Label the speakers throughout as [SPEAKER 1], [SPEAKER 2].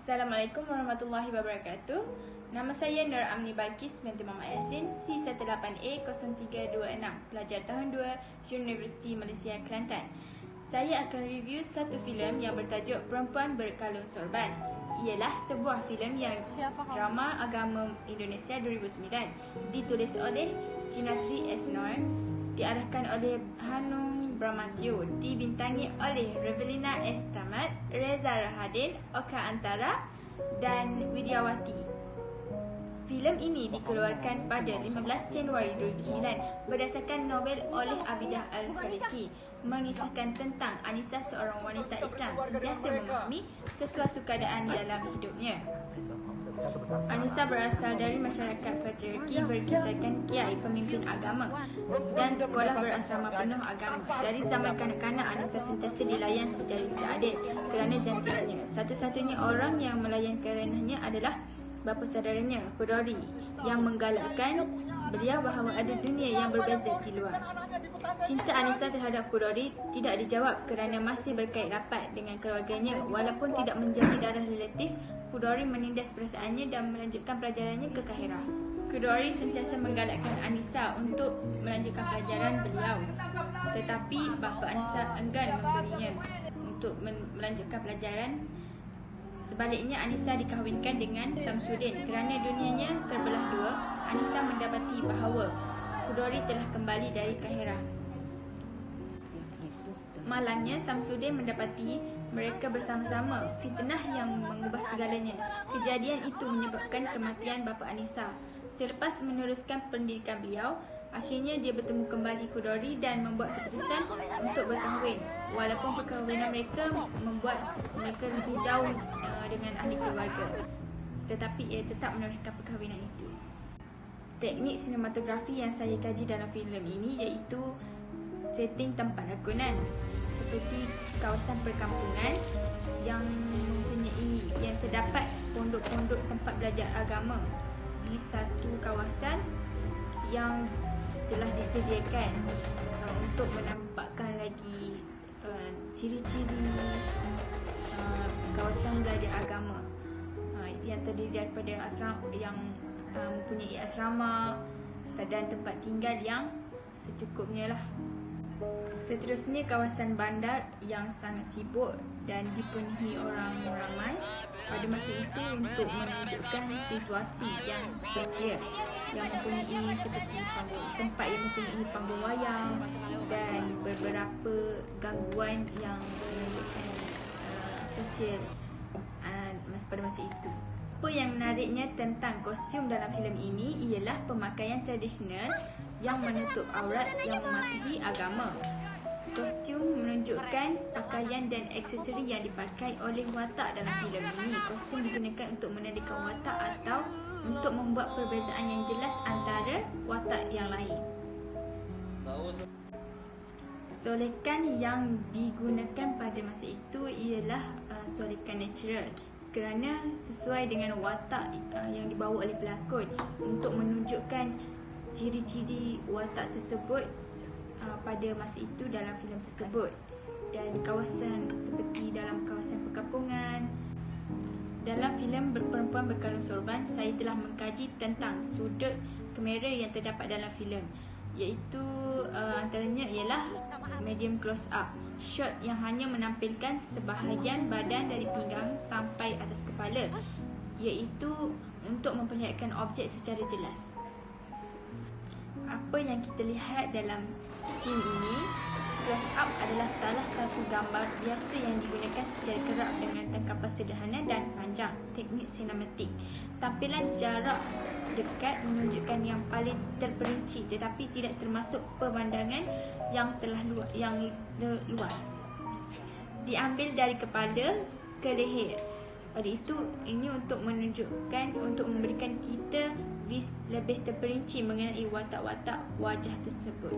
[SPEAKER 1] Assalamualaikum warahmatullahi wabarakatuh. Nama saya Nur Amni Balkis binti Muhammad Yasin, C18A0326, pelajar tahun 2, Universiti Malaysia Kelantan. Saya akan review satu filem yang bertajuk Perempuan Berkalung Sorban. Ialah sebuah filem yang drama agama Indonesia 2009, ditulis oleh Jinatri Esnor, diarahkan oleh Hanung Bramantyo, dibintangi oleh Revelina S. Tamat, Reza Rahadin, Oka Antara dan Widyawati. Filem ini dikeluarkan pada 15 Januari 2009 berdasarkan novel oleh Abidah Al-Fariki, mengisahkan tentang Anissa, seorang wanita Islam sentiasa memahami sesuatu keadaan dalam hidupnya. Anissa berasal dari masyarakat patriarki berkisahkan kiai pemimpin agama dan sekolah berasrama penuh agama. Dari zaman kanak-kanak, Anissa sentiasa dilayan secara tidak adil kerana jantinanya. Satu-satunya orang yang melayan kerenahnya adalah bapa saudaranya, Khudori, yang menggalakkan beliau bahawa ada dunia yang berbeza di luar. Cinta Anissa terhadap Khudori tidak dijawab kerana masih berkait rapat dengan keluarganya. Walaupun tidak menjadi darah relatif, Khudori menindas perasaannya dan melanjutkan pelajarannya ke Kahirah. Khudori sentiasa menggalakkan Anissa untuk melanjutkan pelajaran beliau, tetapi bapa Anissa enggan memberinya untuk melanjutkan pelajaran. Sebaliknya, Anissa dikahwinkan dengan Samsudin. Kerana dunianya terbelah dua, Anissa mendapati bahawa Khudori telah kembali dari Kahirah. Malangnya, Samsudin mendapati mereka bersama-sama, fitnah yang mengubah segalanya. Kejadian itu menyebabkan kematian bapa Anissa. Selepas meneruskan pendidikan beliau, akhirnya dia bertemu kembali Khudori dan membuat keputusan untuk berkahwin. Walaupun perkahwinan mereka membuat mereka lebih jauh dengan ahli keluarga, tetapi ia tetap meneruskan perkahwinan itu. Teknik sinematografi yang saya kaji dalam filem ini iaitu setting tempat lakonan seperti kawasan perkampungan yang terdapat pondok-pondok tempat belajar agama di satu kawasan yang telah disediakan untuk menampakkan lagi ciri-ciri kawasan belajar agama yang terdiri daripada mempunyai asrama dan tempat tinggal yang secukupnya lah. Seterusnya, kawasan bandar yang sangat sibuk dan dipenuhi orang ramai pada masa itu untuk menunjukkan situasi yang sosial yang mempunyai seperti tempat yang mempunyai panggung wayang dan beberapa gangguan yang menunjukkan sosial pada masa itu. Apa yang menariknya tentang kostum dalam filem ini ialah pemakaian tradisional yang menutup aurat yang mematuhi agama. Kostum menunjukkan pakaian dan aksesori yang dipakai oleh watak dalam filem ini. Kostum digunakan untuk menandakan watak atau untuk membuat perbezaan yang jelas antara watak yang lain. Solekan yang digunakan pada masa itu ialah solekan natural kerana sesuai dengan watak yang dibawa oleh pelakon untuk menunjukkan ciri-ciri watak tersebut pada masa itu dalam filem tersebut. Dan kawasan seperti dalam kawasan perkampungan. Dalam filem Perempuan Berkalung Sorban, saya telah mengkaji tentang sudut kamera yang terdapat dalam filem, iaitu antaranya ialah medium close up, shot yang hanya menampilkan sebahagian badan dari pinggang sampai atas kepala, iaitu untuk memperlihatkan objek secara jelas. Apa yang kita lihat dalam scene ini, close up adalah salah satu gambar biasa yang digunakan secara kerap dengan tangkapan sederhana dan panjang, teknik sinematik. Tampilan jarak dekat menunjukkan yang paling terperinci tetapi tidak termasuk pemandangan yang luas. Diambil dari kepala ke leher. Oleh itu, ini untuk memberikan kita lebih terperinci mengenai watak-watak wajah tersebut.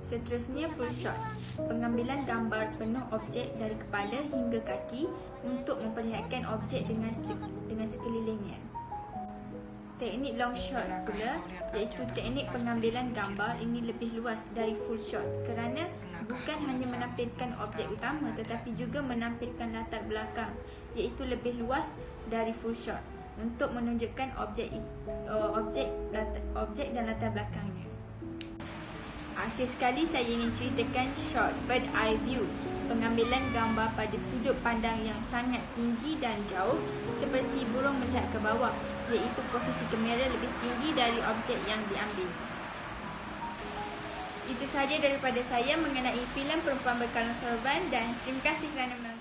[SPEAKER 1] Seterusnya, full shot, pengambilan gambar penuh objek dari kepala hingga kaki untuk memperlihatkan objek dengan sekelilingnya. Teknik long shot pula, iaitu teknik pengambilan gambar ini lebih luas dari full shot kerana bukan hanya menampilkan objek utama tetapi juga menampilkan latar belakang iaitu lebih luas dari full shot untuk menunjukkan objek dan latar belakangnya. Akhir sekali saya ingin ceritakan shot bird eye view, pengambilan gambar pada sudut pandang yang sangat tinggi dan jauh seperti burung melihat ke bawah, iaitu posisi kamera lebih tinggi dari objek yang diambil. Itu sahaja daripada saya mengenai filem Perempuan Berkalung Sorban dan terima kasih kerana menonton.